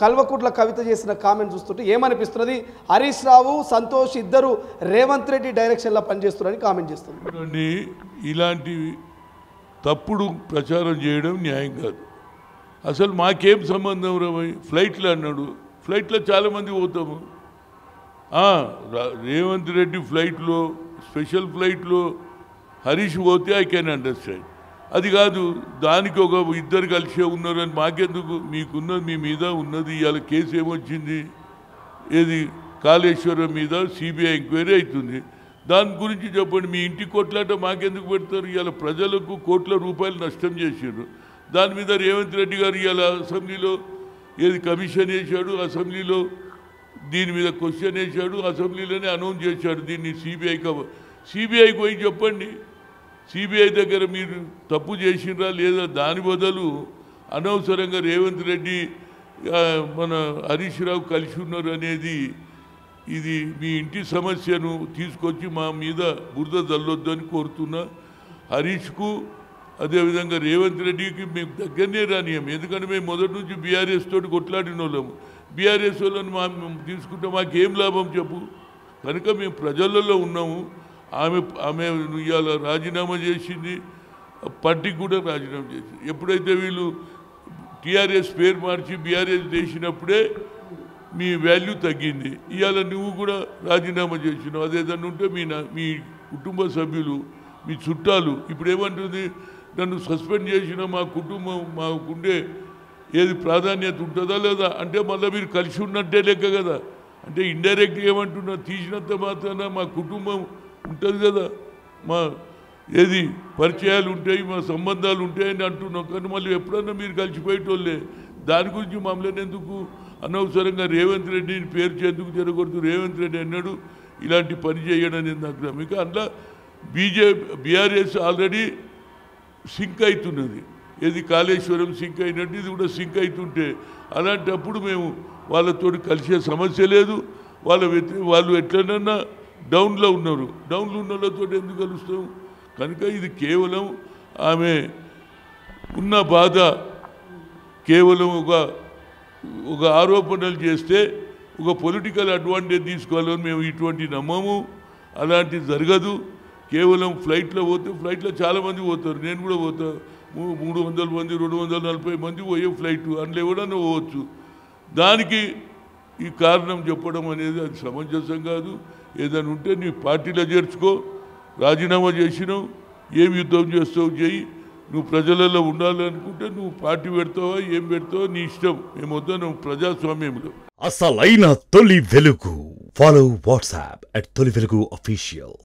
కల్వకుట్ల కవిత చేసిన కామెంట్ చూస్తుంటే ఏమనిపిస్తున్నది? హరీష్ రావు, సంతోష్ ఇద్దరు రేవంత్ రెడ్డి డైరెక్షన్లో పనిచేస్తున్నారని కామెంట్ చేస్తున్నారు. ఇలాంటి తప్పుడు ప్రచారం చేయడం న్యాయం కాదు. అసలు మాకేం సంబంధం రమై ఫ్లైట్లో అన్నాడు. ఫ్లైట్లో చాలామంది పోతాము. రేవంత్ రెడ్డి ఫ్లైట్లో స్పెషల్ ఫ్లైట్లో హరీష్ పోతే ఐ కెన్ అండర్స్టాండ్. అది కాదు దానికి ఒక ఇద్దరు కలిసే ఉన్నారు అని మాకెందుకు? మీకున్నది మీ మీద ఉన్నది. ఇవాళ కేసు ఏమొచ్చింది? ఏది కాళేశ్వరం మీద సిబిఐ ఎంక్వైరీ అవుతుంది. దాని గురించి చెప్పండి. మీ ఇంటి కొట్లాట మాకెందుకు పెడతారు? ఇవాళ ప్రజలకు కోట్ల రూపాయలు నష్టం చేశారు. దాని మీద రేవంత్ రెడ్డి గారు ఇవాళ అసెంబ్లీలో ఏది కమిషన్ వేశాడు, అసెంబ్లీలో దీని మీద క్వశ్చన్ వేశాడు, అసెంబ్లీలోనే అనౌన్స్ చేశాడు దీన్ని సిబిఐకి పోయి చెప్పండి. సిబిఐ దగ్గర మీరు తప్పు చేసినరా లేదా? దాని బదులు అనవసరంగా రేవంత్ రెడ్డి మన హరీష్ రావు కలిసి ఉన్నారు అనేది ఇది మీ ఇంటి సమస్యను తీసుకొచ్చి మా మీద బురద జల్లొద్దు అని కోరుతున్నా. హరీష్కు అదేవిధంగా రేవంత్ రెడ్డికి మేము దగ్గరనే రానియం. ఎందుకంటే మేము మొదటి నుంచి బీఆర్ఎస్ తోటి కొట్లాడిన వాళ్ళము. బీఆర్ఎస్ వాళ్ళని తీసుకుంటే మాకేం లాభం చెప్పు? కనుక మేము ప్రజలలో ఉన్నాము. ఆమె ఇవాళ రాజీనామా చేసింది, పార్టీకి కూడా రాజీనామా చేసింది. ఎప్పుడైతే వీళ్ళు టీఆర్ఎస్ పేరు మార్చి బీఆర్ఎస్ చేసినప్పుడే మీ వాల్యూ తగ్గింది. ఇవాళ నువ్వు కూడా రాజీనామా చేసినావు. అదేదన్నా ఉంటే మీ కుటుంబ సభ్యులు, మీ చుట్టాలు ఇప్పుడు ఏమంటుంది? నన్ను సస్పెండ్ చేసిన మా కుటుంబం మాకుండే ఏది ప్రాధాన్యత ఉంటుందా లేదా? అంటే మళ్ళీ మీరు కలిసి ఉన్నట్టే లెక్క కదా. అంటే ఇండైరెక్ట్గా ఏమంటున్నా? తీసినంత మాత్రాన మా కుటుంబం ఉంటుంది కదా, మా ఏది పరిచయాలు ఉంటాయి, మా సంబంధాలు ఉంటాయని అంటున్నాం. కానీ మళ్ళీ ఎప్పుడన్నా మీరు కలిసిపోయేటోళ్ళే. దాని గురించి మమ్మల్ని ఎందుకు అనవసరంగా రేవంత్ రెడ్డిని పేరు ఎందుకు జరగకూడదు? రేవంత్ రెడ్డి అన్నాడు ఇలాంటి పని చేయడం అనేది నాకు నమ్మక. అందులో బీఆర్ఎస్ ఆల్రెడీ సింక్ అవుతున్నది. ఏది కాళేశ్వరం సింక్ అయినట్టు ఇది కూడా సింక్ అవుతుంటే అలాంటప్పుడు మేము వాళ్ళతో కలిసే సమస్య లేదు. వాళ్ళు ఎట్లనన్నా డౌన్లో ఉన్నారు. డౌన్లో ఉన్న వాళ్ళతో ఎందుకు కలుస్తాం? కనుక ఇది కేవలం ఆమె ఉన్న బాధ, కేవలం ఒక ఆరోపణలు చేస్తే ఒక పొలిటికల్ అడ్వాంటేజ్ తీసుకోవాలని మేము ఇటువంటి నమ్మము. అలాంటిది జరగదు. కేవలం ఫ్లైట్లో పోతే ఫ్లైట్లో చాలామంది పోతారు. నేను కూడా పోతా. 300 మంది 240 మంది పోయే ఫ్లైట్ అందులో ఎవడన్నా పోవచ్చు. దానికి ఈ కారణం చెప్పడం అనేది అది సమంజసం కాదు. ఏదైనా ఉంటే నీ పార్టీలో చేర్చుకో. రాజీనామా చేసినావు, ఏం యుద్ధం చేస్తావు చేయి. నువ్వు ప్రజలలో ఉండాలనుకుంటే నువ్వు పార్టీ పెడతావా, ఏం పెడతావో నీ ఇష్టం. మేము వద్దాం ప్రజాస్వామ్యంలో. అసలైన తొలి వెలుగు. ఫాలో వాట్సాప్ @తొలి వెలుగు official.